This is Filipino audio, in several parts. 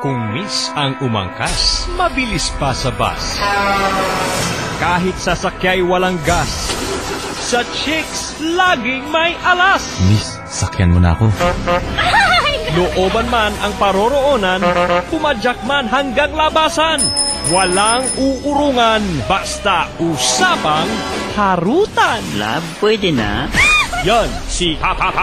Kung miss ang umangkas, mabilis pa sa bus. Kahit sasakyay walang gas, sa chicks laging may alas. Miss, sakyan mo na ako. Looban man ang paroroonan, pumadyak man hanggang labasan. Walang uurungan, basta usapang harutan. Love, pwede na? Yan, si Papa!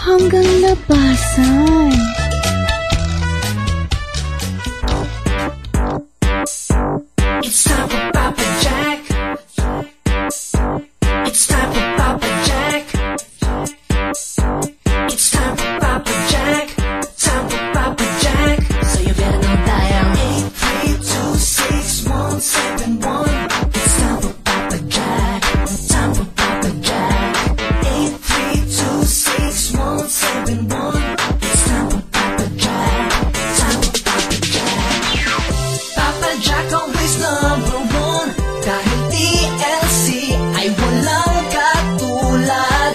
Hanggang labasan. It's time for Papa Jack. It's time for Papa Jack. It's time for Papa Jack. Time for Papa Jack. So you better know dial 8326171. It's time for Papa Jack. Time for Papa Jack. 8326171. It's time for Papa Jack. Time for Papa Jack. Papa Jack always number one. Dahil TLC ay walang katulad.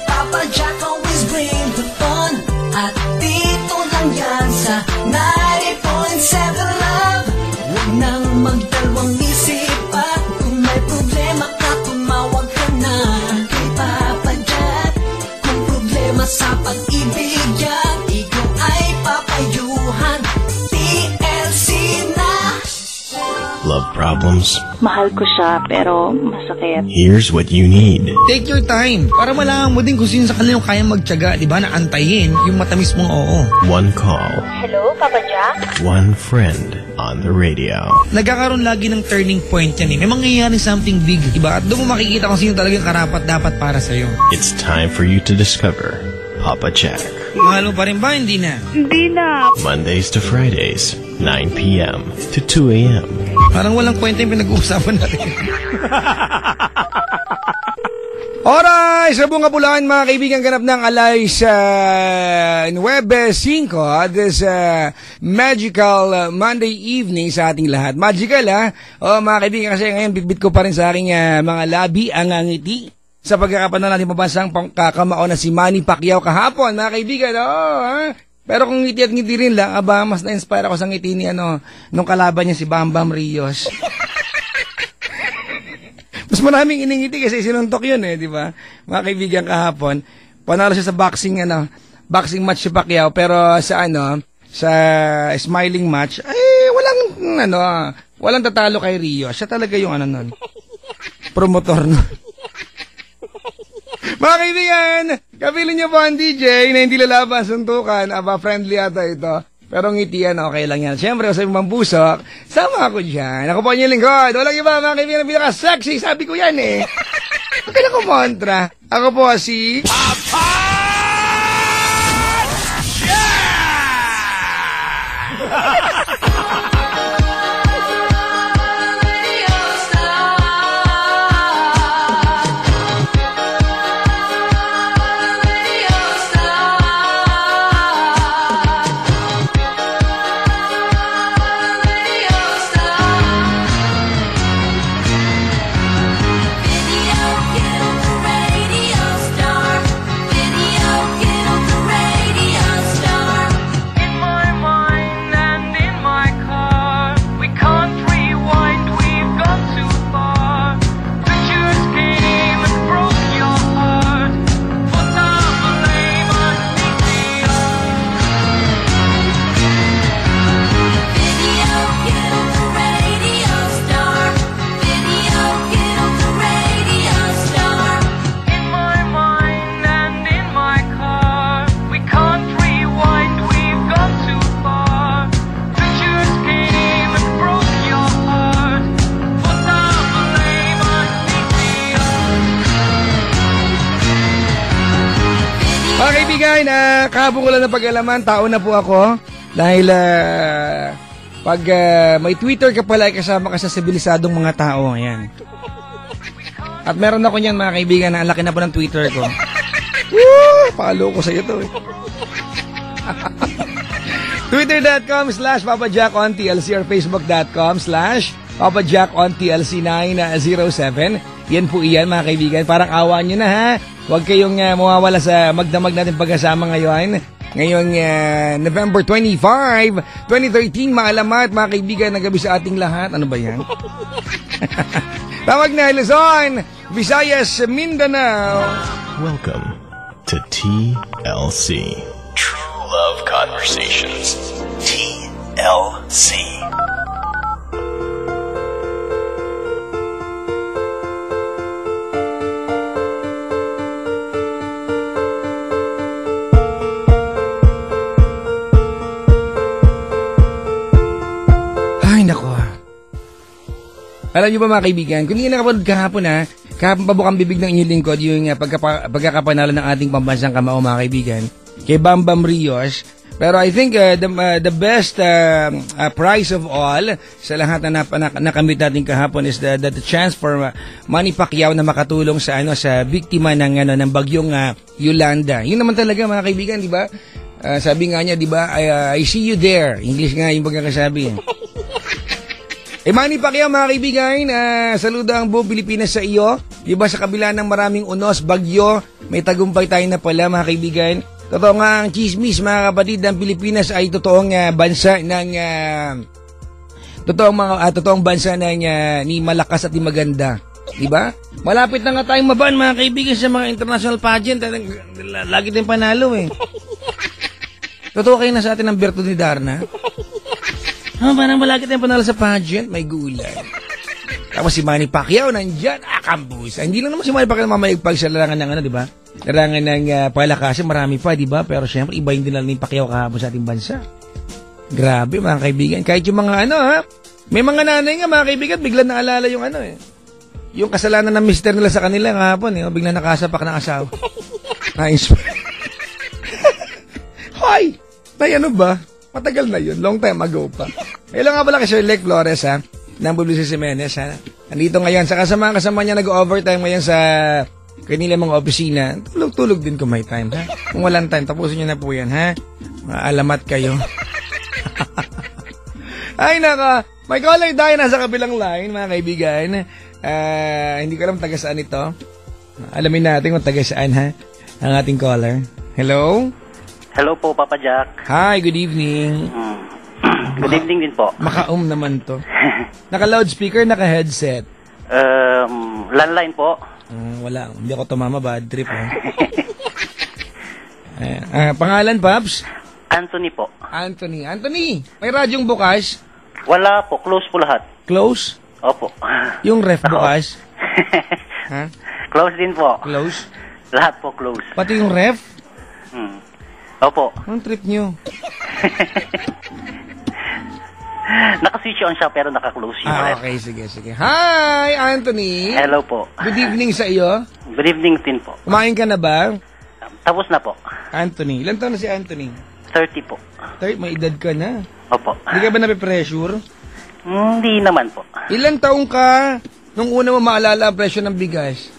Papa Jack always bring the fun. At dito lang yan sa 90.7 Love. Huwag nang magdalawang isip at kung may problema ka, tumawag ka na kay Papa Jack. Kung problema sa pag-ibig yan, ikaw ay papayuhan. TLC na. Love problems? Mahal ko siya, pero masakit. Here's what you need. Take your time para malaman mo din kung sino sa kanila yung kayang magtiyaga, di ba, na antayin yung matamis mong oo. One call. Hello, Papa Jack? One friend on the radio. Nagkakaroon lagi ng turning point yan eh. May mangyayari something big, diba? At doon mo makikita kung sino talagang karapat dapat para sa'yo. It's time for you to discover Papa Jack. Mahal mo pa rin ba? Hindi na. Hindi na. Mondays to Fridays, 9 p.m. to 2 a.m. Parang walang kwenta yung pinag-uusapan natin. Alright, sa bunga pulaan mga kaibigan, ganap ng alay sa 9:05 this magical Monday evening sa ating lahat. Magical mga kaibigan, kasi ngayon bitbit ko pa rin sa aking mga labi ang ngiti sa pagkakapanahon natin pabansang kakamao na si Manny Pacquiao kahapon mga kaibigan. Pero kung ngiti at ngiti rin lang, mas na-inspire ako sa ngiti ni nung kalaban niya si Bam Bam Rios. Mas maraming iningiti kasi sinuntok yun di ba? Mga kaibigan, kahapon, panalo siya sa boxing match si Pacquiao, pero sa sa smiling match, walang tatalo kay Rios. Siya talaga yung nun, promotor nun. Mga kaibigan, kapiling niyo po ang DJ na hindi lalaban, suntukan, friendly ata ito. Pero ngitian, okay lang yan. Siyempre, sa ibang busok, sama ako dyan. Ako po yung lingkod. Walang iba, mga kaibigan, pinaka-sexy. Sabi ko yan Huwag ka na kumontra. Ako po si... Papa! Yeah! Kahapon ko lang na pag-alaman, tao na po ako. Dahil pag may Twitter ka pala, kasama ka sa sibilisadong mga tao. Ayan. At meron ako niyan mga kaibigan, na ang laki na po ng Twitter ko. Woo! Palo ko sa iyo to Twitter.com/PapaJack on TLC or Facebook.com/ Papa Jack on TLC 907. Yan po iyan mga kaibigan. Parang awa nyo na ha. Huwag kayong mawawala sa magdamag natin pagkasama ngayon. Ngayong November 25, 2013, maalamat mga kaibigan ng gabi sa ating lahat. Ano ba yan? Tawag na Luzon, Visayas, Mindanao. Welcome to TLC. True Love Conversations. TLC. Ay, nako. Alam niyo ba mga kaibigan, kung hindi nakapanood kahapon kahapon pa bukang bibig ng inyong lingkod yung pagkakapanalo ng ating pambansang kamao mga kaibigan kay Bambam Rios. Pero I think the best prize of all sa lahat na nakamit natin kahapon is the chance for Manny Pacquiao na makatulong sa sa biktima ng bagyong Yolanda. Yun naman talaga mga kaibigan, di ba? Sabi nga niya, di ba? I see you there. English nga yung pagkakasabi. Manny Pacquiao mga kaibigan, saludo ang buong Pilipinas sa iyo. Di ba sa kabila ng maraming unos, bagyo, may tagumpay tayo na pala mga kaibigan. Totoo nga ang chismis mga kapatid, ang Pilipinas ay totoong bansa ng totoong bansa ng ni malakas at ni maganda. Diba? Malapit na nga tayong maban mga kaibigan sa mga international pageant. Lagi tayong panalo eh. Totoo kayo na sa atin ang Berto ni Darna. Parang malagi tayong panalo sa pageant, may gulay. Tapos si Manny Pacquiao nandyan, kambus. Hindi lang naman si Manny Pacquiao mamayagpag sa larangan ng diba? Larangan ng palakasin, marami pa, diba? Pero syempre, iba yung dinala ni Pacquiao kahapon sa ating bansa. Grabe, mga kaibigan. Kahit yung mga may mga nanay nga, mga kaibigan, bigla naalala yung yung kasalanan ng mister nila sa kanila kahapon, bigla nakasapak ng asawa. Nice. Hoy! Tay, ano ba? Matagal na yun. Long time ago pa. Hello nga pala kay Sir Lec Flores, ng Publicis Jimenez, Nandito ngayon. Sa kasama niya nag-overtime ngayon sa kanila mga opisina. Tulog-tulog din kung may time, Kung walang time, tapusin nyo na po yan, Alamat kayo. Ay, naka. May caller tayo nasa kabilang line, mga kaibigan. Hindi ko alam taga saan ito. Alamin natin kung taga saan, ang ating caller. Hello? Hello po, Papa Jack. Hi, good evening. Good evening din po. Maka-um naman to. Naka-loudspeaker, naka-headset. Landline po. Wala. Hindi ako tumama, bad trip. Pangalan, Paps? Anthony po. Anthony, may radyong bukas? Wala po. Close po lahat. Close? Opo. Yung ref bukas? Close din po. Close? Lahat po close. Pati yung ref? Opo. Anong trip nyo? Naka-switch on siya pero naka-close yung ref. Okay, sige. Hi, Anthony. Hello po. Good evening sa iyo. Good evening din po. Kumain ka na ba? Tapos na po. Anthony. Ilan taon na si Anthony? 30 po. 30, may edad ka na. Opo. Hindi ka ba nape-pressure? Hindi naman po. Ilan taong ka nung una mo maalala ang presyo ng bigas?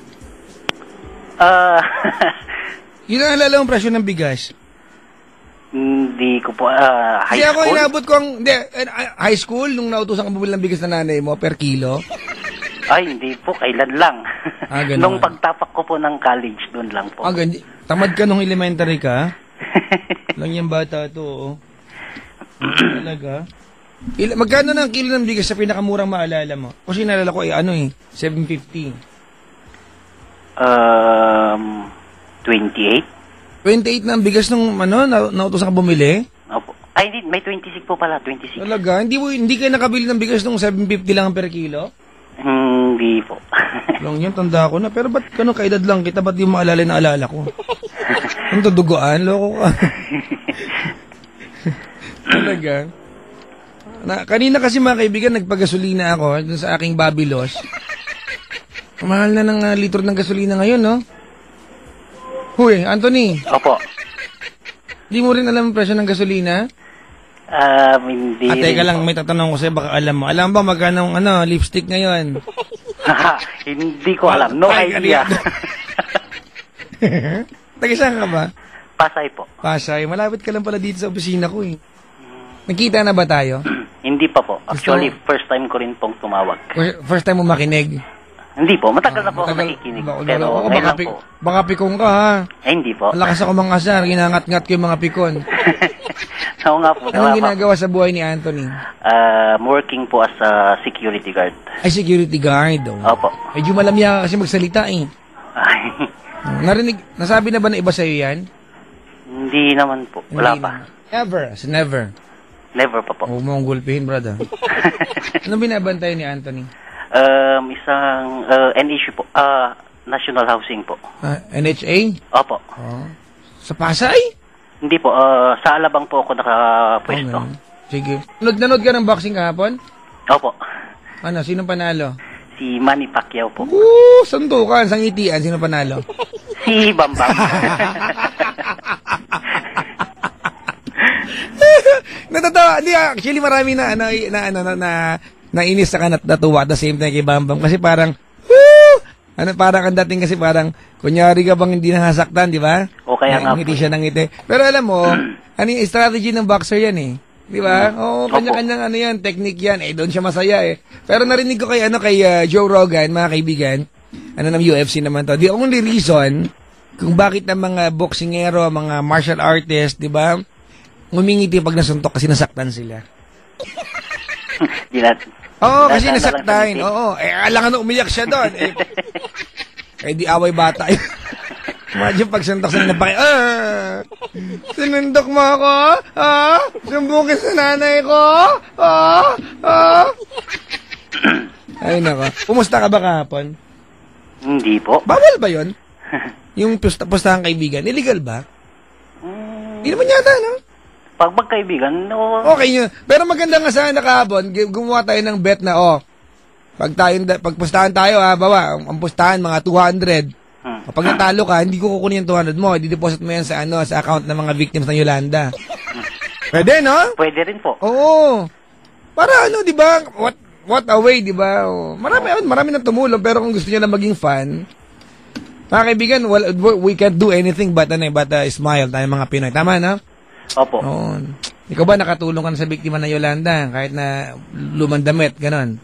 Yun ang alala ang presyo ng bigas? Hindi ko po, high Kasi ako school? inabot ko high school, nung nautusan ka bumili ng bigas na nanay mo per kilo? Ay, hindi po, kailan lang. Ganun. Nung pagtapak ko po ng college, doon lang po. Tamad ka nung elementary ka? Lang yung bata to, Talaga? Magkano na ang kilo ng bigas sa pinakamurang maalala mo? Kasi naalala ko, 750. 28? 28 na ang bigas nung nautusan ka bumili? Opo. Ay, hindi, may 26 po pala, 26. Talaga? Hindi ka nakabili ng bigas nung 750 lang per kilo? Hindi po. Lang yun, tanda ko na. Pero ba't kaedad lang kita? Ba't di mo maalala na alala ko? Ano to, duguan? Loko ka. Talaga? Kanina kasi mga kaibigan, nagpagasolina ako dun sa aking Babylos. Mahal na ng litro ng gasolina ngayon, no? Huy, Anthony. Opo. Di mo rin alam ang presyo ng gasolina? Hindi teka lang, may tatanong ko sa'yo, baka alam mo. Alam ba magkano lipstick ngayon? Hindi ko alam. No idea. Taga saan ka ba? Pasay po. Pasay. Malapit ka lang pala dito sa opisina ko, eh. Nakita na ba tayo? Hindi pa po. Actually, first time ko rin pong tumawag. First time mo makinig? Hindi po. Matagal na po ako nakikinig. Pero ngayon lang po. Baka pikong ka, ha? Hindi po. Malakas ako mga asar, ginangat-ngat ko yung mga pikon. Oo nga po. Anong ginagawa sa buhay ni Anthony? Working po as a security guard. Ay, security guard. Oh. Opo. Medyo malamya ka kasi magsalita eh. Ay, Nasabi na ba na iba sa'yo yan? hindi naman po. Wala Hindi pa. na. Ever, as never. Never pa po. Huwag mo akong gulpihin, brother. Anong binabantay ni Anthony? Isang NHU po. National Housing po. NHA? Opo. Oh. Sa Pasay? Hindi po. Sa Alabang po ako nakapwesto. Okay. Sige. Nanood ka ng boxing kahapon? Opo. Ano, sino panalo? Si Manny Pacquiao po. Suntukan, sangitian, sino panalo? Si Bambam. Natatawa, hindi actually marami na nainis sa kanat natuwa at the same time kay Bambam kasi parang parang ang dating kasi parang kunyari ka bang hindi nasaktan, di ba? O kaya nga po. Ngiti siya ng ngiti. Pero alam mo, ano yung strategy ng boxer yan eh. Di ba? Oo, kanya-kanyang ano yan, technique yan. Doon siya masaya eh. Pero narinig ko kay Joe Rogan, mga kaibigan, ng UFC naman to. The only reason kung bakit ang mga boksingero, mga martial artists, di ba, ngumingiti pag nasuntok kasi nasaktan sila. Oo, kasi nasaktan. Oo, alangan na umiyak siya doon. Di away bata. Imagine pag suntok sa napaki, sinundok mo ako? Sumbukin sa nanay ko? Ay nako. Kumusta ka ba kahapon? Hindi po. Bawal ba yun? Yung pustahan kaibigan, illegal ba? Hindi naman yata, no? Pag magkaibigan, no. Okay yun. Pero maganda nga sana kahapon, gumawa tayo ng bet na, pag pustahan tayo, bawa, ang pustahan, mga 200. Kapag natalo ka, hindi ko kukunin yung 200 mo. I-deposit mo yan sa account ng mga victims ng Yolanda. Pwede, no? Pwede rin po. Oo. Para di ba? What a way, di ba? Marami na tumulong, pero kung gusto niyo na maging fan, mga kaibigan, we can't do anything but smile tayo mga Pinoy. Tama, no? Opo. Oo. Ikaw ba nakatulong ka na sa biktima ng Yolanda? Kahit na lumandamit, ganon?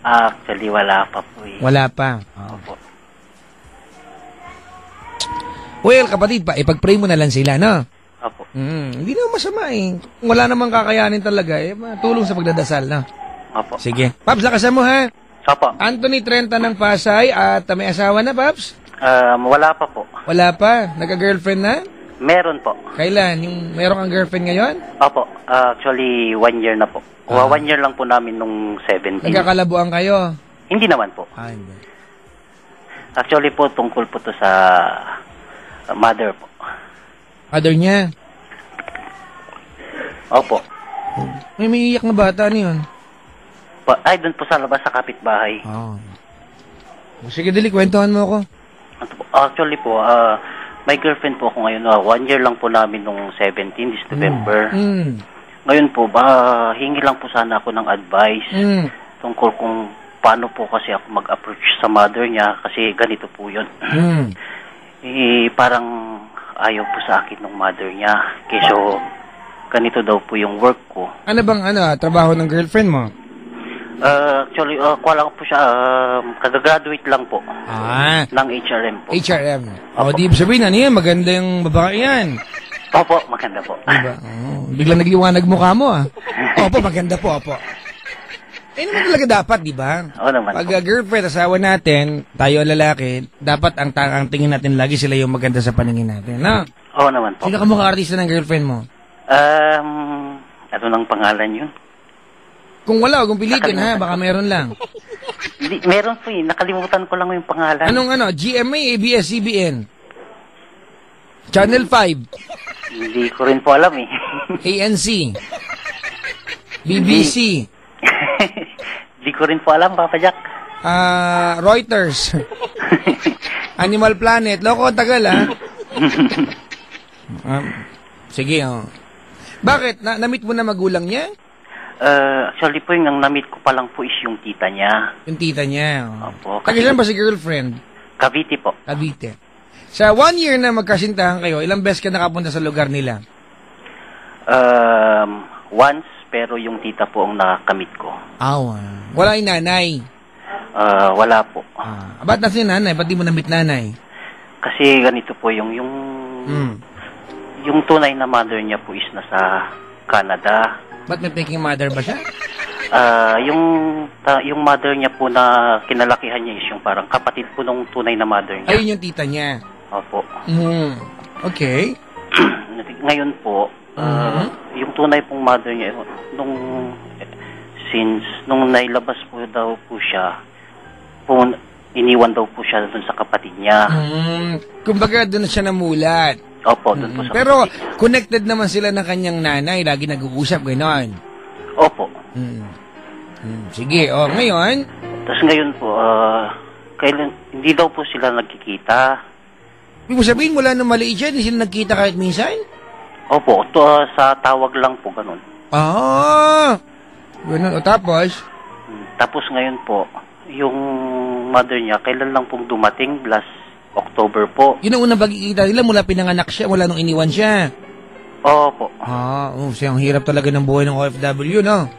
Actually, wala pa po eh. Wala pa. Opo. Well, kapatid pa, ipag-pray mo na lang sila, no? Opo. Hindi naman masama eh. Kung wala namang kakayanin talaga, matulong sa pagdadasal, no? Opo. Sige. Paps, lakasan mo, ha? Opo. Anthony 30 ng Pasay at may asawa na, Paps? Wala pa po. Wala pa? Nagka-girlfriend na? Meron po. Kailan? Meron kang girlfriend ngayon? Opo. Actually, 1 year na po. 1 year lang po namin nung 17. Nagkakalabuan kayo? Hindi naman po. Hindi. Actually po, tungkol po to sa mother po. Mother niya? Opo. May iiyak na bata niyon. Doon po sa labas sa kapitbahay. Sige, dali, kwentuhan mo ako. Actually po, may girlfriend po ako ngayon. 1 year lang po namin nung 17, this November. Ngayon po, hingi lang po sana ako ng advice tungkol kung paano po kasi ako mag-approach sa mother niya kasi ganito po yun. Parang ayaw po sa akin ng mother niya. So, ganito daw po yung work ko. Ano bang trabaho ng girlfriend mo? Actually, kuha lang po siya, kada-graduate lang po. Ng HRM po. HRM. Di sabihin, ano yan? Maganda yung babae yan. Opo, maganda po. Diba? Biglang nagliwanag mukha mo, Opo, maganda po, opo. Naman talaga dapat, di ba? Oo naman. Pag girlfriend, asawa natin, tayo lalaki, dapat ang tingin natin lagi sila yung maganda sa paningin natin, no? Oo naman po. Sino ka mga artista ng girlfriend mo? Ano nang pangalan yun? Kung wala, kung pilitin, baka meron lang. Meron po nakalimutan ko lang yung pangalan. Anong GMA, ABS-CBN? Channel 5? Hindi ko rin po alam eh. ANC? BBC? Hindi ko rin po alam, Papa Jack. Reuters? Animal Planet? Loko, tagal, sige, Bakit? Na-meet mo na magulang niya? Actually po, yung na-meet ko pa lang po is yung tita niya. Yung tita niya, Opo. Tagilan ba si girlfriend? Cavite po. Cavite. Sa 1 year na magkasintahan kayo, ilang beses ka nakapunta sa lugar nila? Once, pero yung tita po ang nakamit ko. Wala yung nanay? Wala po. Ba't nasa yung nanay? Ba't di mo na-meet nanay? Kasi ganito po, yung tunay na mother niya po is nasa Canada. Ba't may peking mother ba siya? Yung mother niya po na kinalakihan niya is yung parang kapatid po nung tunay na mother niya. Ayun yung tita niya. Opo. Okay. Ngayon po, yung tunay pong mother niya, nung nailabas po daw po siya, iniwan daw po siya dun sa kapatid niya. Kumbaga dun siya namulat. Opo, dun po sa pero connected naman sila ng kanyang nanay, lagi nag-uusap, gano'n. Opo. Sige, ngayon? Tapos ngayon po, hindi daw po sila nagkikita. Ibig mo sabihin, mula nung maliit siya, hindi sila nagkita kahit minsan? Opo, sa tawag lang po, ganun. Ganun, o tapos? Tapos ngayon po, yung mother niya, kailan lang pong dumating, last October po. Yun ang unang pagkikita nila mula pinanganak siya, mula nung iniwan siya. Opo. Ang hirap talaga ng buhay ng OFW, no?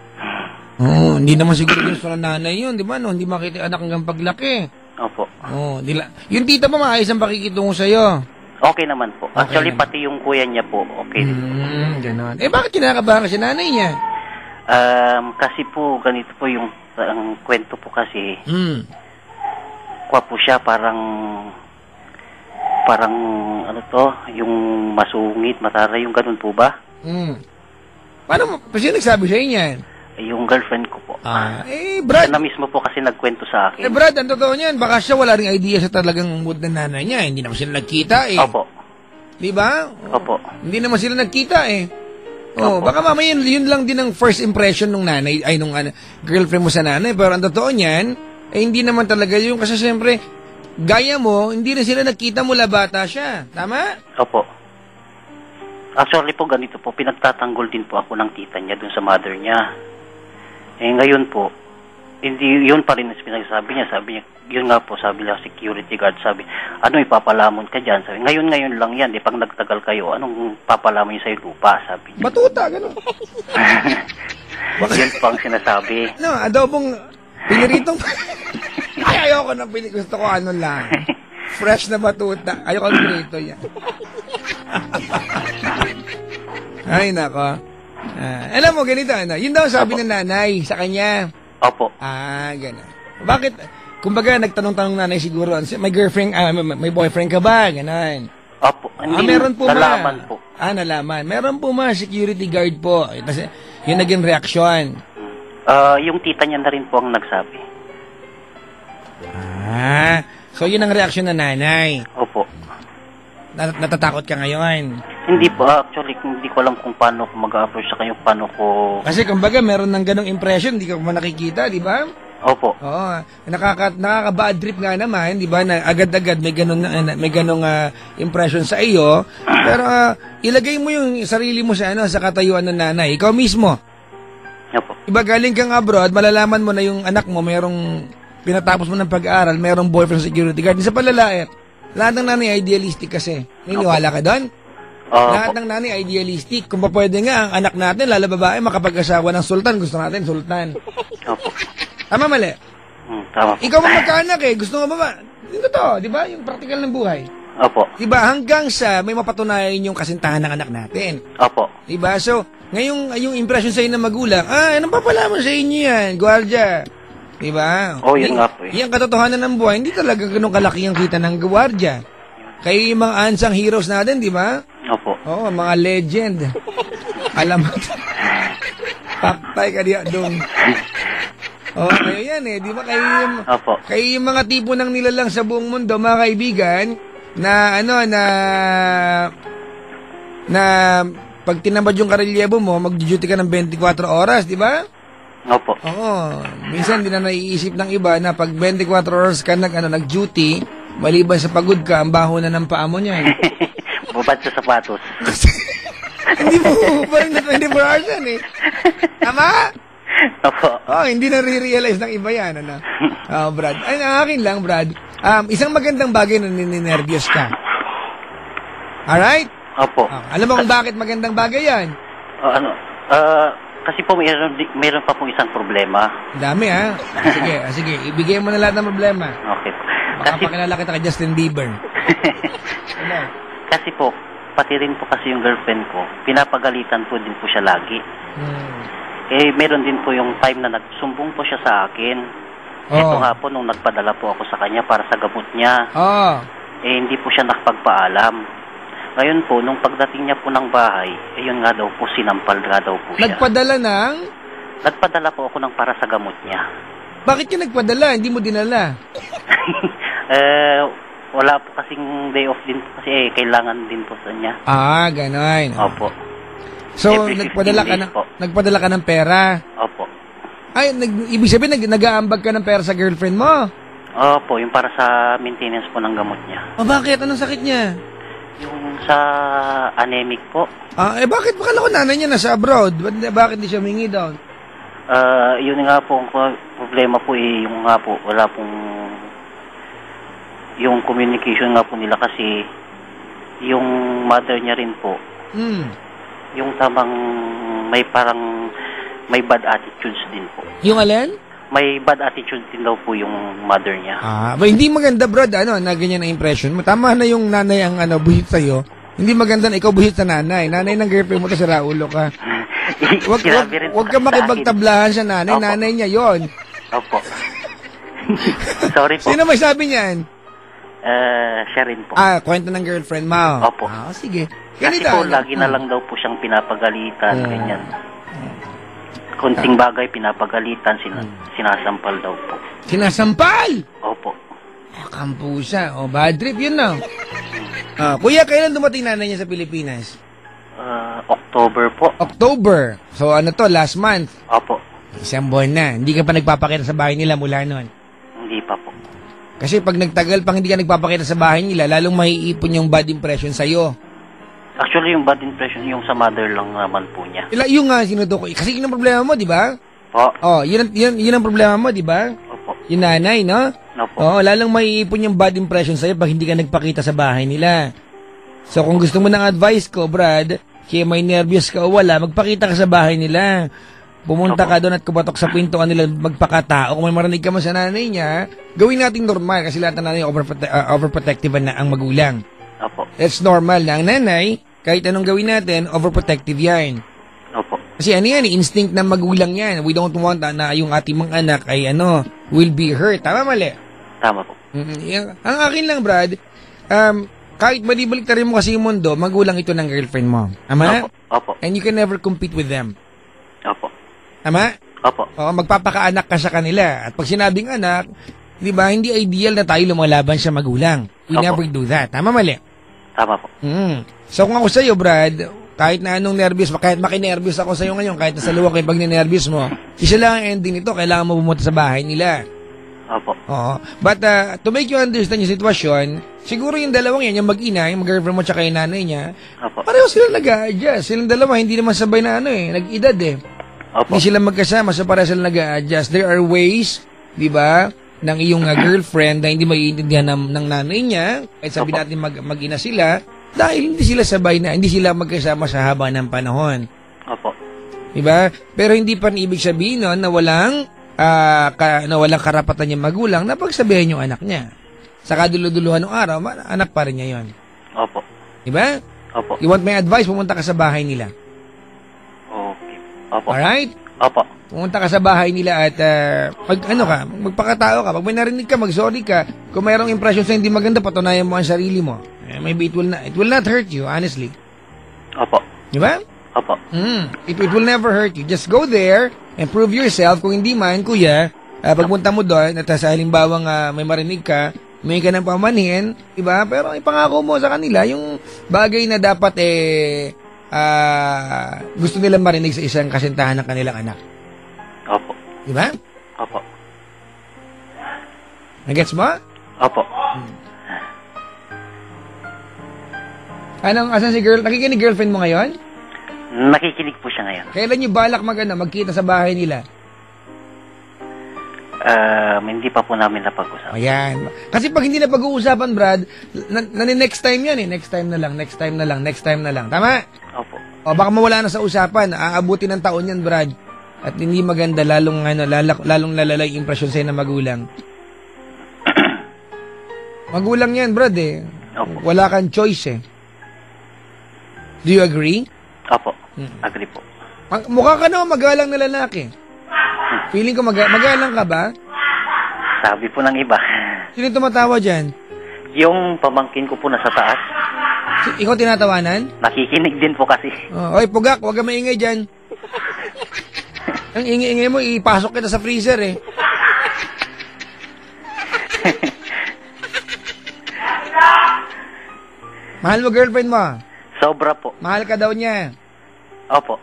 Hindi naman siguro gusto ng nanay yun, di ba? No? Hindi makita anak hanggang paglaki. Opo. Yung tita mo, maayos ang pakikitungo sa'yo. Okay naman po. Okay Actually, naman. pati yung kuya niya po, okay. Ganon. Bakit kinakabahan kasi nanay niya? Kasi po, ganito po yung ang kwento po kasi, kwa po siya parang yung masungit, matara, yung ganun po ba? Paano mo? Sino nagsabi sa inyo yan? Yung girlfriend ko po. Brad. Siya na mismo po kasi nagkwento sa akin. Brad, ang totoo niyan, baka siya wala ring idea sa talagang mood ng nanay niya. Hindi naman sila nagkita Opo. Di ba? Opo. Hindi naman sila nagkita baka mamaya yun lang din ang first impression ng nanay, nung girlfriend mo sa nanay. Pero ang totoo niyan, hindi naman talaga yun. Kasi siyempre, gaya mo, hindi na sila nagkita mula bata siya. Tama? Opo. Actually po, ganito po, pinagtatanggol din po ako ng tita niya dun sa mother niya. Ngayon po, hindi, yun pa rin ang pinagsasabi niya. Sabi niya, yun nga po, sabi niya, security guard, sabi, ano ipapalamon ka dyan? Sabi, ngayon lang yan, pag nagtagal kayo, anong papalamon niyo sa'yo lupa? Sabi niya. Batuta, gano'n. Yun po ang sinasabi. Adobong piniritong... ayoko na gusto ko lang. Fresh na batuta. Ayoko ang pirito yan. Ay, nako. Alam mo, ganito, yun daw sabi ng nanay sa kanya. Opo. Gano'n. Bakit? Kumbaga, nagtanong-tanong nanay siguro, may girlfriend, may boyfriend ka ba? Gano'n. Opo. Meron po nalaman po. Nalaman. Meron po security guard po. Kasi, yun naging reaksyon. Yung tita niya na rin po ang nagsabi. So yun ang reaksyon ng nanay. Opo. Natatakot ka ngayon? Hindi po. Actually, hindi ko alam kung paano ko mag-approach sa kayo, paano ko... Kasi kumbaga, meron ng ganong impression, hindi ka pa nakikita, di ba? Opo. Oo. Nakaka-bad trip nga naman, di ba? Na agad-agad may ganong impression sa iyo. Pero ilagay mo yung sarili mo sa katayuan ng nanay. Ikaw mismo. Opo. Iba galing kang abroad, malalaman mo na yung anak mo merong pinatapos mo ng pag-aaral, merong boyfriend security guard. Sa palalait, lahat ng nanay idealistic kasi. Niniwala ka doon? Lahat ng nanay idealistic. Kung pa pwede nga, ang anak natin, lalo babae, makapag-asawa ng sultan. Gusto natin, sultan. Opo. Tama, mali? Tama po. Ikaw ang magkaanak Gusto mo ba? Yung totoo, di ba? Yung practical ng buhay. Opo. Di ba? Hanggang sa may mapatunayan yung kasintahan ng anak natin. Opo. Di ba? So, ngayong yung impression sa inyo ng magulang, anong papalaman sa inyo yan? Gwardiya. Di ba? Yun nga po. Yung katotohanan ng buhay, hindi talaga ganun kalaki ang kita ng gwardiya. Kayo yung mga unsung heroes natin, di ba? Opo. Mga legend. Alam mo. Paktay ka diya doon. Kayo yan di ba? Kayo yung mga tipo ng nilalang sa buong mundo, mga kaibigan, na pag tinamad yung karelyebo mo, mag-duty ka ng 24 oras, di ba? Opo. Minsan hindi na naiisip ng iba na pag 24 hours ka nag-duty, maliban sa pagod ka, ang baho na ng paa mo niyan. Bubad sa sapatos. Hindi mo pa rin na 24 hours yan Tama? Opo. Hindi na re-realize ng iba yan, Brad. Ay, ang akin lang, Brad. Isang magandang bagay na ninervyos ka. Alright? Opo. Alam mo kung bakit magandang bagay yan? Kasi po mayroon pa po isang problema. Dami, ha? Sige. Ibigay mo na lahat ng problema. Okay po. Baka pakilala kita kay Justin Bieber. Ano? Kasi po, pati rin po kasi yung girlfriend ko, pinapagalitan po din po siya lagi. Meron din po yung time na nagsumbong po siya sa akin. Ito nga po, nung nagpadala po ako sa kanya para sa gamot niya. Hindi po siya nakapagpaalam. Ngayon po, nung pagdating niya po ng bahay, yun nga daw po, sinampal nga daw po siya. Nagpadala ng? Nagpadala po ako ng para sa gamot niya. Bakit ka nagpadala? Hindi mo dinala? Wala po kasing day off din po kasi kailangan din po sa niya. Ganon. Opo. So, Every nagpadala ka ng pera? Opo. Ay, ibig sabihin, nag-aambag ka ng pera sa girlfriend mo? Opo, yung para sa maintenance po ng gamot niya. Bakit? Anong sakit niya? Yung sa anemic po. Bakit? Bakala ko nanay niya nasa abroad. Bakit di siya humingi doon? Yun nga po, ang problema po yung nga po, wala pong yung communication nga po nila kasi yung mother niya rin po. Yung tamang may bad attitudes din po. Yung alin? May bad attitude din daw po yung mother niya. Hindi maganda, Brad, na ganyan ang impression mo. Tama na yung nanay ang buhit sa'yo. Hindi maganda na ikaw buhit sa nanay. Nanay ng girlfriend mo, sira ulo ka. Huwag ka makipagtablahan sa nanay. Opo. Nanay niya yon. Opo. Sorry po. Sino may sabi niyan? Siya rin po. Kwento ng girlfriend mo. Opo. Sige. Kasi po, lagi na lang daw po siyang pinapagalitan, ganyan. Konting bagay, pinapagalitan, sinasampal daw po. Sinasampal? Opo. Kampusa. Bad trip yun na. Kuya, kailan dumating nanay niya sa Pilipinas? October po. October. So last month? Opo. Isang buwan na. Hindi ka pa nagpapakita sa bahay nila mula noon? Hindi pa po. Kasi pag nagtagal pang hindi ka nagpapakita sa bahay nila, lalong maiipon yung bad impression sa'yo. Actually, yung bad impression, yung sa mother lang naman po niya. Yung nga sinutukoy. Kasi yun ang problema mo, di ba? Po. Yun ang problema mo, di ba? Opo. Yung nanay, no? Opo. Lalong maiipon yung bad impression sa'yo pag hindi ka nagpakita sa bahay nila. So, kung gusto mo ng advice ko, Brad, kaya may nervyos ka o wala, magpakita ka sa bahay nila. Pumunta ka doon at kumatok sa pintuan nila, magpakatao. Kung may marinig ka man sa nanay niya, gawin natin normal kasi lahat ng nanay overprotective na ang magulang. Opo. It's normal na ang nanay, kahit anong gawin natin, overprotective yan. Opo. Kasi instinct ng magulang yan. We don't want na yung ating mga anak ay will be hurt. Tama, mali? Tama po. Ang akin lang, Brad, kahit malibalik rin mo kasi yung mundo, magulang ito ng girlfriend mo. Tama? Opo. And you can never compete with them. Opo. Tama? Opo. Magpapakaanak ka sa kanila. At pag sinabing anak, di ba, hindi ideal na tayo lumalaban sa magulang. We never do that. Tama, mali? Tama po. So kung ako sa'yo, Brad, kahit na anong nervyos, kahit makinervyos ako sa'yo ngayon, kahit nasa luwak yung pag-nervyos mo, isa lang ang ending nito, kailangan mo pumunta sa bahay nila. Opo. But to make you understand yung sitwasyon, siguro yung dalawang yan, yung mag-ina, yung girlfriend mo tsaka yung nanay niya, Opo. pareho sila nag-a-adjust. Silang dalawa, hindi naman sabay na nag-edad Opo. Hindi sila magkasama, so pareho sila nag-a-adjust. There are ways, di ba, ng iyong girlfriend na hindi maiintindihan ng nanay niya, kahit sabi natin mag-ina sila, dahil hindi sila sabay na, hindi sila magkasama sa haba ng panahon. Opo. Diba? Pero hindi pa ibig sabihin nun na walang karapatan yung magulang na pagsabihin yung anak niya. Sa kaduluduluhan ng araw, anak pa rin niya yun. Opo. Diba? Opo. You want my advice? Pumunta ka sa bahay nila. Okay. Opo. Alright? Opo. Pumunta ka sa bahay nila at magpakatao ka. Pag may narinig ka, mag-sorry ka. Kung mayroong impression sa hindi maganda, patunayan mo ang sarili mo. Maybe it will not hurt you, honestly. Opo. Diba? Opo. It will never hurt you. Just go there and prove yourself. Kung hindi man, kuya, pagpunta mo doon at sa halimbawang may marinig ka, may ka ng pamanhin, diba? Pero ipangako mo sa kanila yung bagay na dapat gusto nilang marinig sa isang kasintahan ng kanilang anak. Opo. Diba? Opo. Nagets mo? Opo. Asan si girl? Nakikinig girlfriend mo ngayon? Nakikinig po siya ngayon. Kailan niyo balak magkita sa bahay nila? Hindi pa po namin napag-usapan. Ayan. Kasi pag hindi na pag-uusapan, Brad, next time yan Next time na lang. Tama? Opo. O baka mawala na sa usapan, aabutin ng taon yan, Brad. At hindi maganda, lalong lalala yung impresyon sa'yo ng magulang. Magulang yan, Brad eh. Opo. Wala kang choice eh. Do you agree? Opo, agree po. Mukha ka naman magalang na lalaki. Feeling ko magalang ka ba? Sabi po ng iba. Sino tumatawa dyan? Yung pamangkin ko po nasa taas, Ikaw tinatawanan? nakikinig din po kasi. Oy, Pugak, huwag ka maingay dyan. Ang ingay-ingay mo, ipasok kita sa freezer eh. Mahal mo girlfriend mo? Sobra po. Mahal ka daw niya. Opo.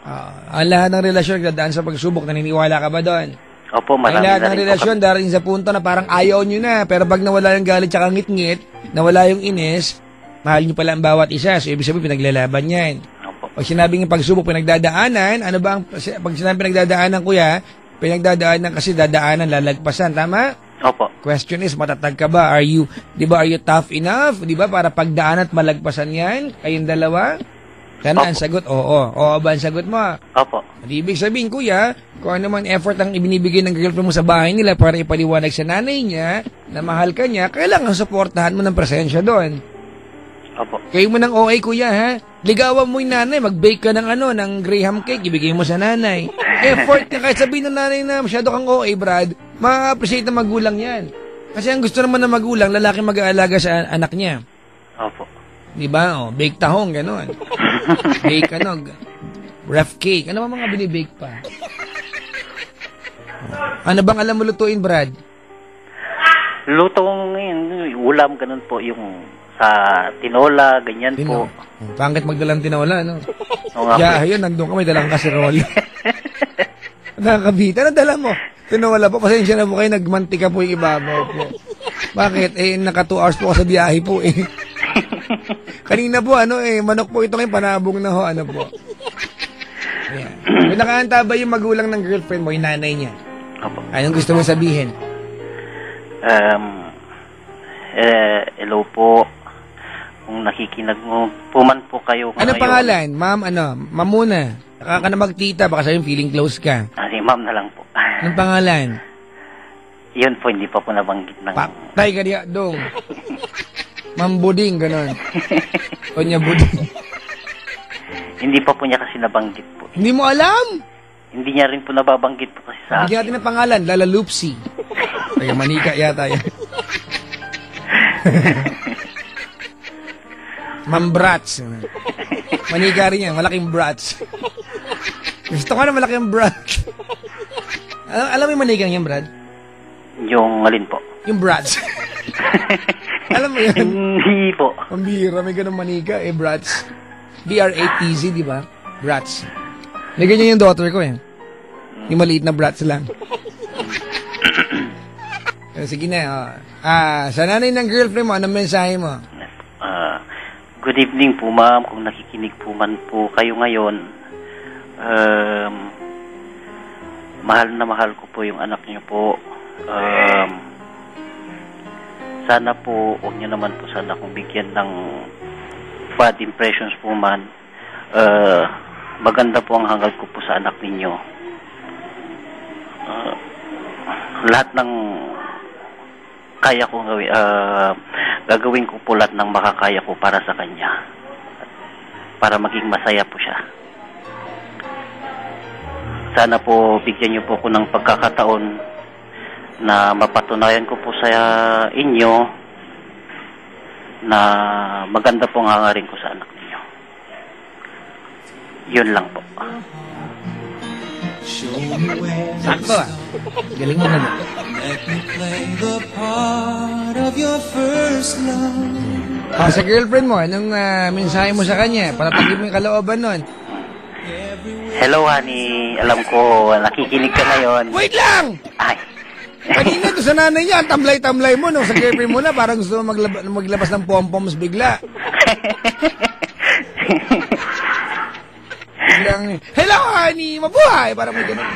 Ang lahat ng relasyon nagdadaan sa pagsubok, naniniwala ka ba doon? Opo, Ang marami lahat na ng rin po relasyon darating sa punto na parang ayaw nyo na. Pero pag nawala yung galit tsaka ngit-ngit, nawala yung inis, mahal nyo pala ang bawat isa. So, ibig sabihin, pinaglalaban yan. Opo. Pag sinabing pagsubok, pinagdadaanan, ano ba pag sinabing pinagdadaanan, kuya, pinagdadaanan kasi dadaanan, lalagpasan. Tama? Opo. Question is, matatag ka ba? Are you tough enough? Di ba? Para pagdaan at malagpasan yan? Kayong dalawa? Sana ang sagot, oo. Oo ba ang sagot mo? Opo. At ibig sabihin, kuya, kung ano man effort ang ibinibigay ng girlfriend mo sa bahay nila para ipaliwanag sa nanay niya na mahal ka niya, kailangan suportahan mo ng presensya doon. Opo. Kayo mo ng OA, kuya, ha? Ligawan mo yung nanay, mag-bake ka ng Graham cake, ibigay mo sa nanay. Effort na kahit sabihin ng nanay na masyado kang OA, Brad, ma-appreciate ng magulang yan. Kasi ang gusto naman ng magulang, lalaki mag-aalaga sa anak niya. Opo. Di ba? O, bake tahong, gano'n. Bake, ref cake. Ano ba mga binibake pa? Ano bang alam mo lutuin, Brad? Lutong ulam, ganun po, yung sa tinola, ganyan po. Pangit magdalang tinola, no? Oo nga po. Yeah, yun, nandun ka, may dalang kaserol. Nakakabita. Ano dala mo? Tinola po. Pasensya na po kayo, nagmantika po yung ibabaw po. Bakit? Naka 2 hours po ka sa biyahe po eh. Kanina po, manok po ito ngayon, panabong na ho, po. Ayan. May nakahanta ba yung magulang ng girlfriend mo, yung nanay niya? Opo. Anong gusto mo sabihin? Hello po. Kung nakikinig mo, puman po kayo ngayon. Anong pangalan? Ma'am, Ma'am muna. Saka ka na magtita, baka sa'yo feeling close ka. Si ma'am na lang po. Anong pangalan? Yun po, hindi pa po nabanggit ng... Patay ka diya, dong. Ma'am Buding, gano'n. O niya Buding. Hindi pa po niya kasi nabanggit po. Hindi mo alam? Hindi niya rin po nababanggit po kasi sa Bigyan natin ng pangalan, Lala Loopsy. Taga Manika yata yan. Ma'am Brats. Manika rin yan, malaking brats. Gusto ko na malaking brats. Alam mo yung manikang yan, Brad? Yung alin po? Yung brats. Alam mo yan? Hindi po. Pambira, may ganun manika, brats. B-R-A-T-Z, di ba? Brats. May ganyan yung daughter ko eh. Yung maliit na brats lang. Sige na, sa nanay ng girlfriend mo, anong mensahe mo? Good evening po, ma'am. Kung nakikinig po man po kayo ngayon, mahal na mahal ko po yung anak niyo po. Sana po, huwag niyo naman po sana kung bigyan ng bad impressions po man. Maganda po ang hangad ko po sa anak ninyo. Lahat ng kaya ko gawin, gagawin ko po lahat ng makakaya ko para sa kanya. Para maging masaya po siya. Sana po bigyan niyo po ko ng pagkakataon na mapatunayan ko po sa inyo na maganda pong hangarin ko sa anak ninyo. Yun lang po. Sakto Galing mo naman. Sa girlfriend mo, anong mensahe mo sa kanya? Patatagin mo yung kalooban nun. Hello, honey. Alam ko, nakikinig ka ngayon. Wait lang! Ay. Kanina to sa nanay niya, tamlay-tamlay mo, no? Sa girlfriend mo na, parang gusto mo maglabas ng pom-poms bigla. Biglang, hello, honey! Mabuhay! Parang may ganun.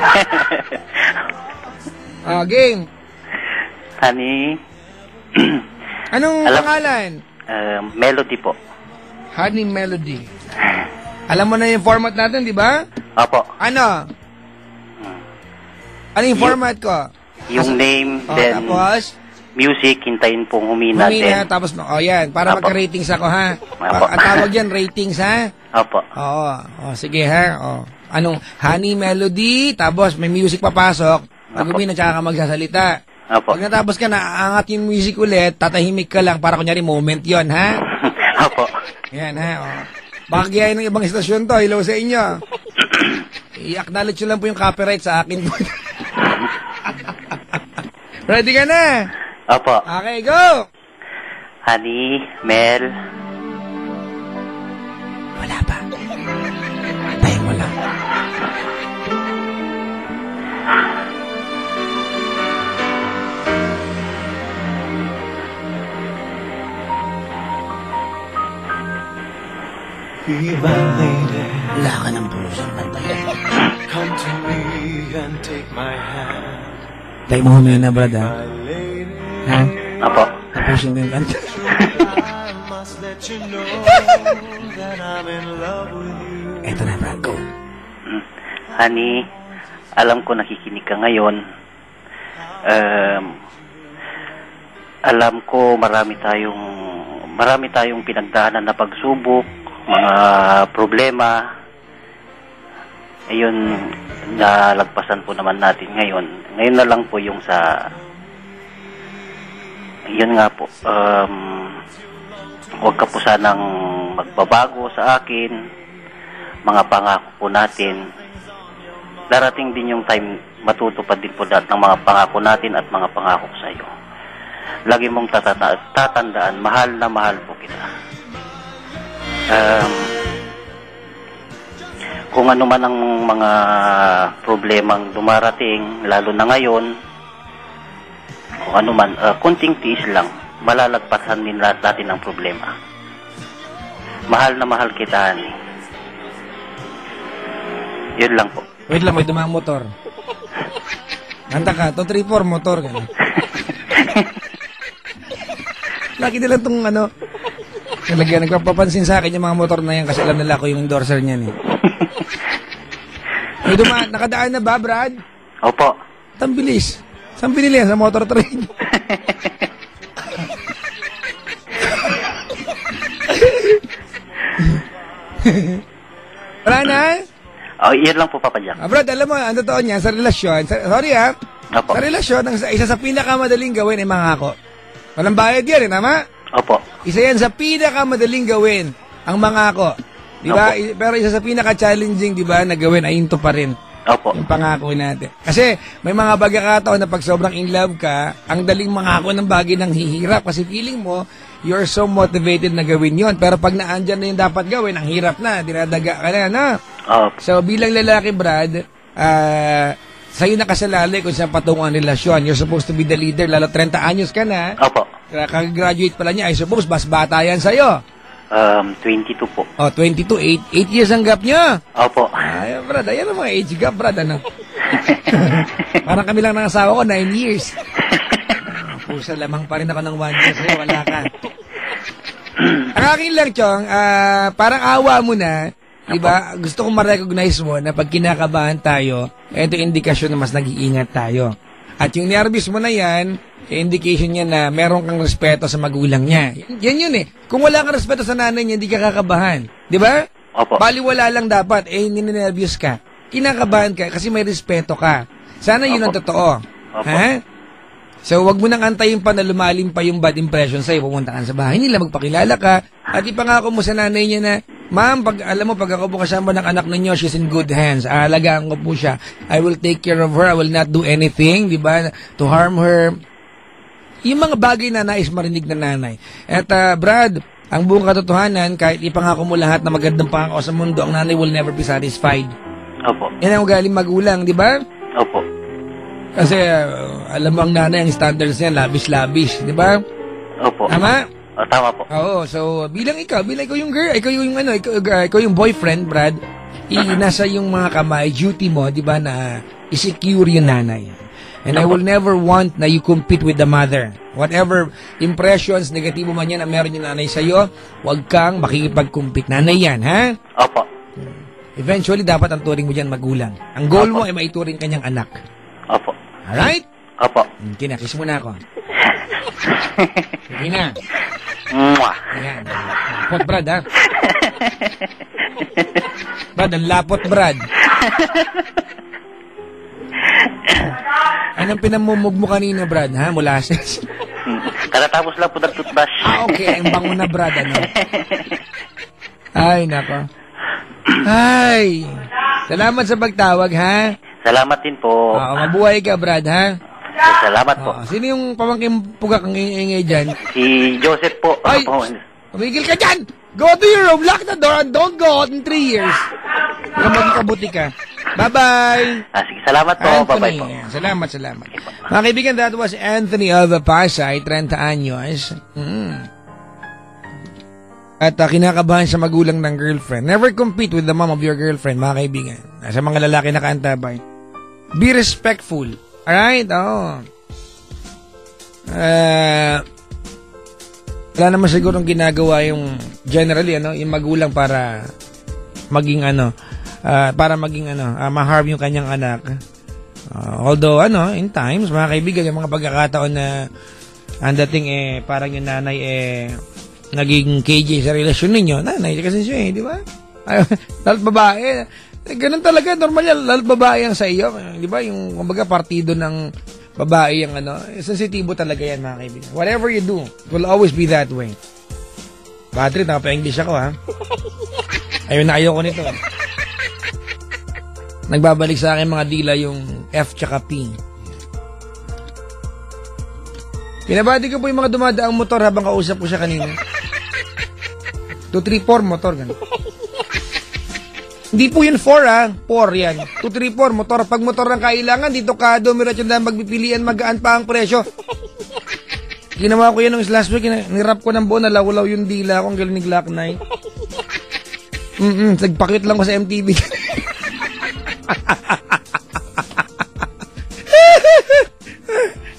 Game. Honey. Anong pangalan? Melody po. Honey Melody. Alam mo na yung format natin, di ba? Opo. Ano? Ano yung format ko? Yung name, then tapos? music, hintayin pong humina. Humina, then, tapos, yan, para Apo. magka-ratings ako, ha? Apo. Ang tawag yan, ratings, ha? Opo. Oo. Sige, ha? Anong honey melody, tapos may music papasok, pag humina, tsaka ka magsasalita. Opo. Pag natapos ka na, aangat yung music ulit, tatahimik ka lang, para kunyari moment yon, ha? Opo. Yan, ha? Baka gayahin ng ibang istasyon to, hello sa inyo. I-acknowledge nyo lang po yung copyright sa akin po. Ready ka na? Opo. Okay, go! Honey, Mel. Wala pa. Tayo mo lang. Wala ka ng pusang pantalan. Come to me and take my hand. Tayo mo humina, brad, ha? Ha? Opo. Tapusin ko yung kanta. I must let you know that I'm in love with you. Eto na, brad, go. Honey, alam ko nakikinig ka ngayon. Alam ko marami tayong pinagdaanan na pagsubok, mga problema. Ayun, nalagpasan po naman natin ngayon. Ngayon na lang po yung sa... Yun nga po, huwag ka po sanang magbabago sa akin. Mga pangako po natin. Darating din yung time, matutupad din po lahat ng mga pangako natin at mga pangako sa iyo. Lagi mong tatandaan, mahal na mahal po kita. Kung ano man ang mga problemang dumarating, lalo na ngayon, kung ano man, kunting tiis lang, malalagpasan din lahat natin ang problema. Mahal na mahal kita, honey. Yun lang po. Wait lang, may dumang motor. Kanta ka, 2, 3, 4, motor ka. Lagi nila itong talaga nagpapapansin sa akin yung mga motor na yan kasi alam nila ako yung endorser niyan, eh. May nakadaan na ba, Brad? Opo. Tambilis. Saan binili yan? Sa motor trade? Wala na? Yan lang po, Papa Jack. Brad, alam mo, ang totoo niya, sa relasyon, sorry ha, Opo. sa relasyon, isa sa pinakamadaling gawin ay mangako. Walang bayad yan, tama? Opo. Isa yan sa pinakamadaling gawin, ang mangako. Di ba? Pero isa sa pinaka-challenging, di ba, na gawin ay into pa rin. Opo. Yung pangako natin. Kasi may mga pagkakataon na pag sobrang in love ka, ang daling mangako ng bagay ng hihirap kasi feeling mo, you're so motivated na gawin yon. Pero pag naandyan na yung dapat gawin, ang hirap na, dinadaga ka na, no? Opo. So, bilang lalaki, Brad, sa'yo nakasalalay kung saan patungo ang relasyon. You're supposed to be the leader, lalo 30 anyos ka na. Opo. Kag-graduate pala niya, I suppose, mas bata yan sa'yo. 22 po. 22, 8 years ang gap niya. Opo. Ay, Brad, ayan ang mga age gap, Brad, ano? Parang kami lang ng asawa ko, 9 years. Pusa, lamang pa rin ako ng 1 year sa'yo, wala ka. Ang akin lang, Chong, parang awa mo na, diba? Gusto kong ma-recognize mo na pag kinakabahan tayo, ito indikasyon na mas nag-iingat tayo. At yung nervous mo na yan, indication niya na meron kang respeto sa magulang niya. Yan yun eh. Kung wala kang respeto sa nanay niya, hindi ka kakabahan. Di ba? Opo. Baliwala lang dapat. Ninenervyos ka. Kinakabahan ka kasi may respeto ka. Sana yun ang totoo. Opo. Ha? So, wag mo nang antayin pa na lumalim pa yung bad impression sa'yo. Pumunta ka sa bahay nila, magpakilala ka. At ipangako mo sa nanay niya na, Ma'am, alam mo, pag ako po kasama ng anak ninyo, she's in good hands. Aalagaan ko po siya. I will take care of her. I will not do anything, di ba, to harm her. Yung mga bagay na nais marinig na nanay. At Brad, ang buong katotohanan, kahit ipangako mo lahat na magandang pangako sa mundo, ang nanay will never be satisfied. Opo. Yan ang ugaling magulang, di ba? Opo. Kasi alam mo ang nanay, ang standards niya, labish-labish, di ba? Opo. Tama? Tama po. Oo, so bilang ikaw yung girl, ikaw yung boyfriend, Brad, nasa yung mga kamay, duty mo, di ba, na i-secure yung nanay. And I will never want na you compete with the mother. Whatever impressions, negatibo man yan na meron yung nanay sa'yo, huwag kang makikipag-compete. Nanay yan, ha? Opo. Eventually, dapat ang turing mo dyan magulang. Ang goal mo ay maituring kanyang anak. Opo. Alright? Opo. Kiss mo na ako. Sige na. Mwah. Ayan. Lapot, Brad, ha? Brad, ang lapot, Brad. Anong pinamumug mo kanina, Brad, ha? Molasses. Katatapos lang po ng toothbrush. Okay. Ang bango na, Brad, ano? Ay, nako. Ay. Salamat sa pagtawag, ha? Salamat din po. Oo, mabuhay ka, Brad, ha? Salamat po. Sino yung pamangkin pugak ang ingay dyan? Si Joseph po. Ay! Tumigil ka dyan! Go to your room, lock the door, and don't go out in 3 years. Huwag maging kabuti ka. Bye-bye! Sige, salamat po. Bye-bye po. Salamat. Mga kaibigan, that was Anthony of Pasay, 30 anyos. At kinakabahan sa magulang ng girlfriend. Never compete with the mom of your girlfriend, mga kaibigan. Sa mga lalaki na kaantabay. Be respectful. Alright? Oo. Wala naman sigurong ginagawa yung generally, yung magulang para maging ma-harm yung kanyang anak. Although, in times, mga kaibigan, yung mga pagkakataon na ang dating parang yung nanay naging KJ sa relasyon ninyo. Nanay kasi siya di ba? Lalo't babae. Ganun talaga, normal yan. Lalo't babae ang sa iyo. Di ba? Yung, kumbaga, partido ng babae yung sensitibo talaga yan, mga kaibigan. Whatever you do, it will always be that way. Patrick, nakapa-English ako, ha? Ayoko nito. Nagbabalik sa akin mga dila yung F tsaka P. Pinabati ko po yung mga dumadaang motor habang kausap ko siya kanina. 234 motor, gano'n. Hindi po yun 4, 4 yan. 234 motor. Pag motor ng kailangan, dito ka dumiretso na magpipilian, magaan pa ang presyo. Ginawa ko yan nung last week, nirap ko ng buo, nalawlaw yung dila ko, ang galing ni Glock 9. Nagpakit lang ko sa MTV.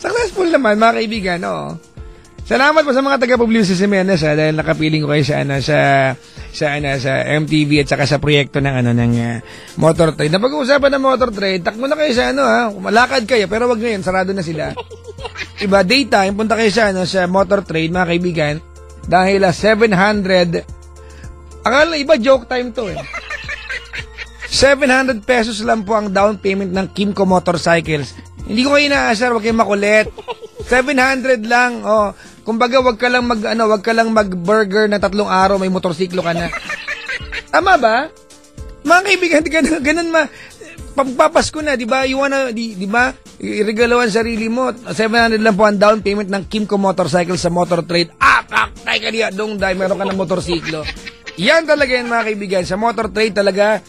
Successful naman, mga kaibigan, Salamat po sa mga taga-Publius Jimenez, dahil nakapiling ko kayo sa MTV at saka sa proyekto ng motor trade. Napag-uusapan ng motor trade, takbo na kayo sa malakad kayo, pero wag ngayon, sarado na sila. Iba, daytime, punta kayo sa motor trade, mga kaibigan, dahil 700, akala iba, joke time to 700 pesos lang po ang down payment ng Kimco Motorcycles. Hindi ko kayo inaasar, wag kayong makulit. 700 lang, kumbaga wag ka lang mag-burger na 3 araw, may motorsiklo ka na. Tama ba? Mga kaibigan, ganun pagpapasko na, di ba? You wanna, di ba? Iregalawan sarili mo. 700 lang po ang down payment ng Kimco Motorcycles sa Motor Trade. Tayo ka diya, meron ka ng motorsiklo. Yan talaga yan, mga kaibigan. Sa Motor Trade talaga,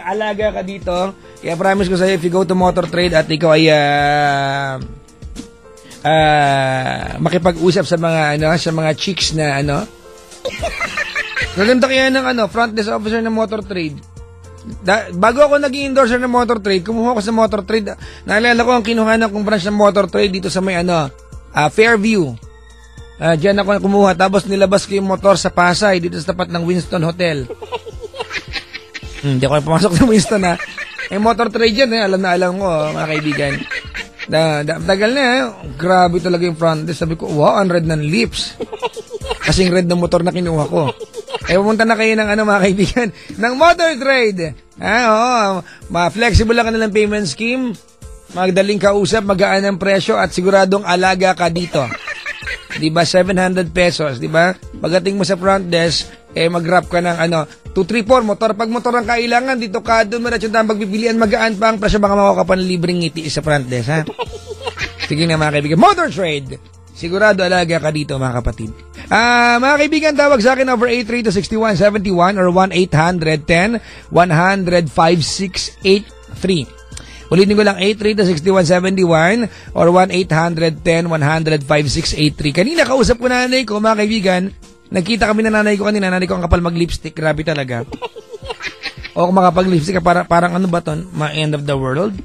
alaga ka dito. Kaya promise ko sa'yo, if you go to Motor Trade at ikaw ay makipag-usap sa mga chicks na Naganda kaya ng front desk officer ng Motor Trade. Bago ako naging endorser ng Motor Trade, kumuha ko sa Motor Trade. Naalala ko ang kinuhanan kong branch ng Motor Trade dito sa may Fairview. Diyan ako kumuha, tapos nilabas ko yung motor sa Pasay dito sa tapat ng Winston Hotel. Hindi ako pumasok sa Winston Motor Trade yan alam na alam ko mga kaibigan. Tagal na grabe talaga yung front desk. Sabi ko, wow, ang red ng lips. Kasing red ng motor na kinuha ko. Pumunta na kayo ng mga kaibigan ng Motor Trade. Ma-flexible lang ka nilang payment scheme. Magdaling kausap, magaan ang presyo at siguradong alaga ka dito. Diba, 700 pesos, diba? Pagdating mo sa front desk, mag-wrap ka ng 234 motor. Pag motor ang kailangan, dito ka dumiretso na magpipilian, magaan pa ang presyo, baka makuha ka pa ng libreng ngiti sa front desk, ha? Sige na, mga kaibigan. Motor Trade! Sigurado alaga ka dito, mga kapatid. Mga kaibigan, tawag sa akin over 832-6171 or 1-800-10-100-5683. Ulitin ko lang, 832-6171 or 1-800-10-100-5683. Kanina kausap ko nanay ko, mga kaibigan. Nagkita kami na nanay ko kanina. Nanay ko ang kapal mag-lipstick. Grabe talaga. O kung makapag-lipstick ka, parang ano ba ton? End of the world?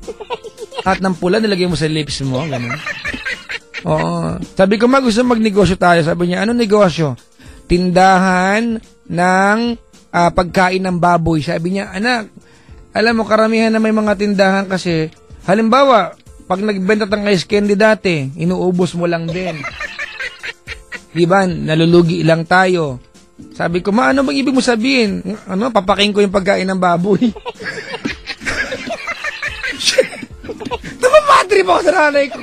At ng pula, nilagay mo sa lips mo. Ganun. Oo. Sabi ko, gusto magnegosyo tayo. Sabi niya, anong negosyo? Tindahan ng pagkain ng baboy. Sabi niya, anak, alam mo, karamihan na may mga tindahan kasi, halimbawa, pag nagbenta ng ice candy dati, inuubos mo lang din. Diba? Nalulugi lang tayo. Sabi ko, ano bang ibig mo sabihin? Papaking ko yung pagkain ng baboy. Napapatrip ako sa nanay ko.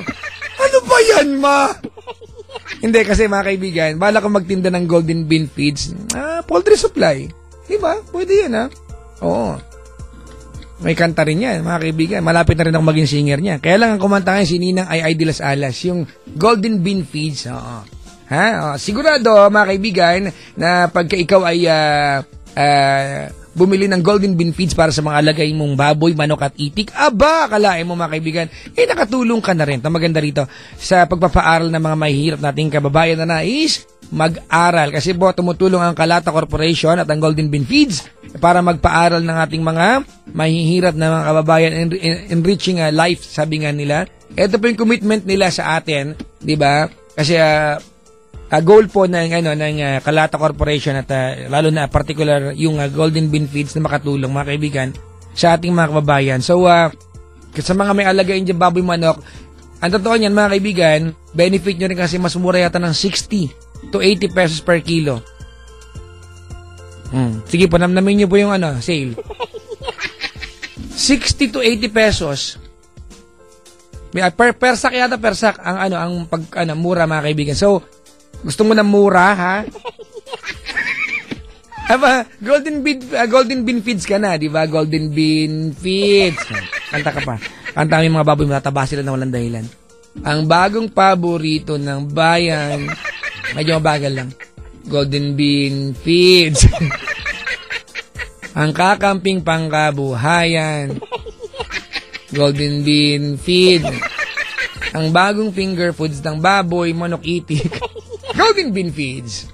Ano ba yan, ma? Hindi, kasi mga kaibigan, bala ko magtinda ng Golden Bean Feeds. Poultry supply. Diba? Pwede yan, ha? Oo. May kanta rin yan, mga kaibigan. Malapit na rin ako maging singer niya. Kaya lang ang kumanta ngayon si Ninang Ay de las Alas, yung Golden Bean Feeds. Oo. Sigurado, mga kaibigan, na pagka ikaw ay bumili ng Golden Bean Feeds para sa mga alagay mong baboy, manok at itik, akalain mo, mga kaibigan, nakatulong ka na rin. Ito maganda rito sa pagpapaaral ng mga mahihirap nating kababayan na nais mag-aral. Kasi po, tumutulong ang Kalata Corporation at ang Golden Bean Feeds para magpaaral ng ating mga mahihirap na mga kababayan, enriching life, sabi nga nila. Ito po yung commitment nila sa atin, di ba? Kasi goal po ng Kalata Corporation at lalo na particular yung Golden Bean Feeds na makatulong, mga kaibigan, sa ating mga kababayan. So sa mga may alagain dyan baboy, manok, ang totoo niyan, mga kaibigan, benefit nyo rin kasi mas mura yata ng 60 to 80 pesos per kilo. Sige po, namnamin nyo po yung sale. 60 to 80 pesos. Per sack yata, per sack ang mura, mga kaibigan. So gusto mo na mura, ha? Golden Bean Feeds ka na, di ba? Golden Bean Feeds. Kanta ka pa. Kanta yung mga baboy, matataba sila na walang dahilan. Ang bagong paborito ng bayan. Medyo mabagal lang. Golden Bean Feeds. Ang kakamping pangkabuhayan. Golden Bean Feed. Ang bagong finger foods ng baboy, manok, itik. Golden Bean Feeds.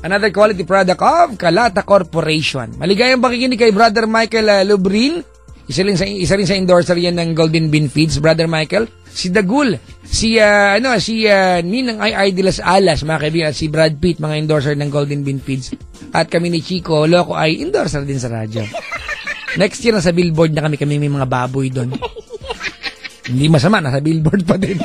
Another quality product of Kalata Corporation. Maligayang pakikinig kay Brother Michael Lubrin. Isa rin sa endorser yan ng Golden Bean Feeds, Brother Michael. Si Dagul, si Ninang Ay de las Alas, mga kaibigan, at si Brad Pitt, mga endorser ng Golden Bean Feeds. At kami ni Chico Loco ay endorser din sa radyo. Next year, nasa billboard na kami may mga baboy doon. Hindi masama, nasa billboard pa din.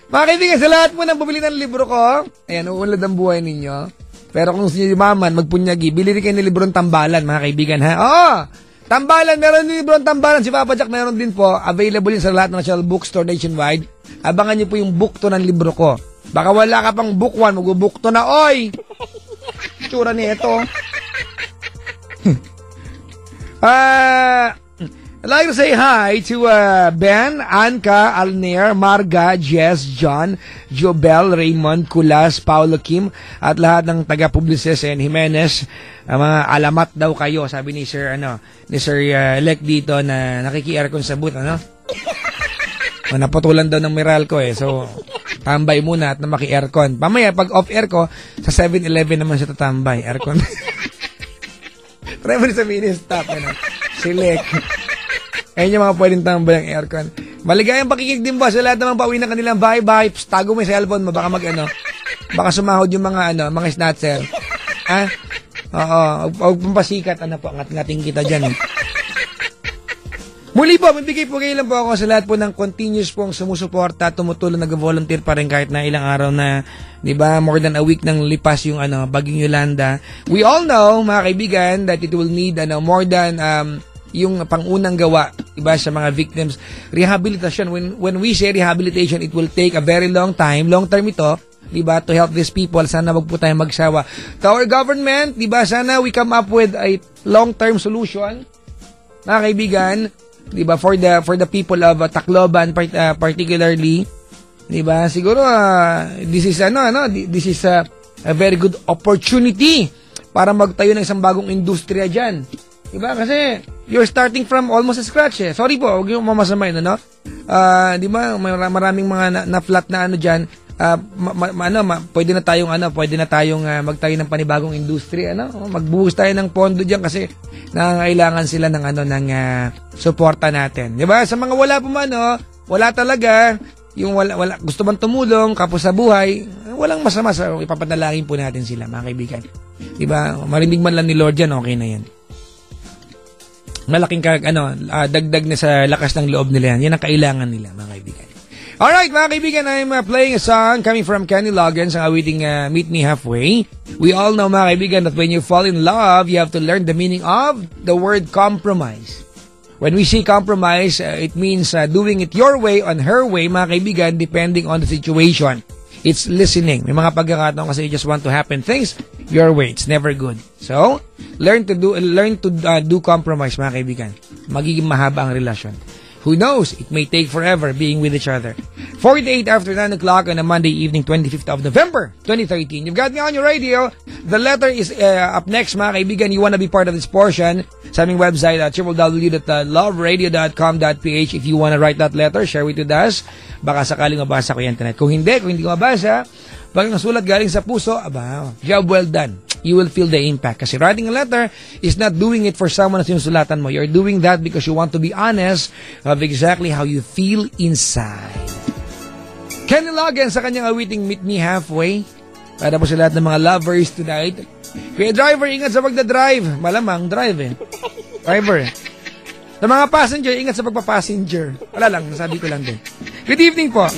Mga kaibigan, sa lahat mo nang bumili ng libro ko, ayan, uunlad ang buhay ninyo. Pero kung gusto nyo yumaman, magpunyagi, bili rin kayo ng librong Tambalan, mga kaibigan, ha? Tambalan, meron din librong Tambalan. Si Papa Jack meron din po. Available yun sa lahat ng National Bookstore nationwide. Abangan nyo po yung book to ng libro ko. Baka wala ka pang book 1, mag-book to na, oy! Tsura nito. I'd like to say hi to Ben, Anka, Alner, Marga, Jess, John, Jobel, Raymond, Kulas, Paulo Kim, at lahat ng taga-Publices and Jimenez. Mga alamat daw kayo, sabi ni Sir Elect dito na nakiki-aircon sa booth, naputulan daw ng Meralco so tambay muna at na maki-aircon. Pamaya, pag off-air ko, sa 7-Eleven naman siya tatambay, aircon. Try mo sa mini-stop, Select. Ayun yung mga pwedeng tambay ang aircon. Maligayang pakikinig din ba sa lahat namang pauwi na kanilang bahay-bahay. Tago mo yung cellphone mo, baka baka sumahod yung mga snatcher. Huwag pampasikat, po, ngating kita dyan. Muli po, magbigay po kayo lang po ako sa lahat po ng continuous pong sumusuporta, tumutulong, nag-volunteer pa rin kahit na ilang araw na, di ba, more than a week nang lipas yung Bagyong Yolanda. We all know, mga kaibigan, that it will need more than yung pangunang gawa, diba, sa mga victims. Rehabilitation, when we say rehabilitation, it will take a very long time, long term ito, diba, to help these people. Sana wag po tayong magsawa. To our government, diba, sana we come up with a long-term solution, mga kaibigan, diba, for the people of Tacloban particularly, diba, siguro this is a very good opportunity para magtayo ng isang bagong industriya diyan. Diba, kasi you're starting from almost scratch Sorry po, huwag yung mamasamay diba, maraming mga na-flat na diyan. Pwede na tayong magtayo ng panibagong industry, magbuhos tayo ng pondo diyan kasi nangangailangan sila ng suporta natin. 'Di ba? Sa mga wala pa man, wala talaga, yung wala gusto man tumulong kapos sa buhay, walang masama sa ipapanalangin po natin sila, mga kaibigan. Diba? Marinig man lang ni Lord yan, okay na yan. Malaking dagdag na sa lakas ng loob nila yan. Yan ang kailangan nila, mga kaibigan. Alright, mga kaibigan, I'm playing a song coming from Kenny Loggins, ang awiting Meet Me Halfway. We all know, mga kaibigan, that when you fall in love, you have to learn the meaning of the word compromise. When we say compromise, it means doing it your way, on her way, mga kaibigan, depending on the situation. It's listening. May mga pagkakataon kasi you just want to happen things your way. It's never good. So, learn to do compromise, mga kaibigan. Magiging mahaba ang relasyon. Who knows? It may take forever being with each other. 48 after 9 o'clock on a Monday evening, 25th of November, 2013. You've got me on your radio. The letter is up next, mga kaibigan. You want to be part of this portion sa aming website at www.loveradio.com.ph. If you want to write that letter, share it with us. Baka sakaling mabasa ko yung internet. Kung hindi ko mabasa, pag nasulat galing sa puso, job well done. You will feel the impact. Kasi writing a letter is not doing it for someone na sinusulatan mo. You're doing that because you want to be honest of exactly how you feel inside. Kenny Loggins sa kanyang awiting Meet Me Halfway. Para po sa lahat ng mga lovers tonight. Kaya driver, ingat sa pagdadrive. Malamang, drive Driver. Sa mga passenger, ingat sa pagpapassenger. Wala lang, nasabi ko lang din. Good evening po.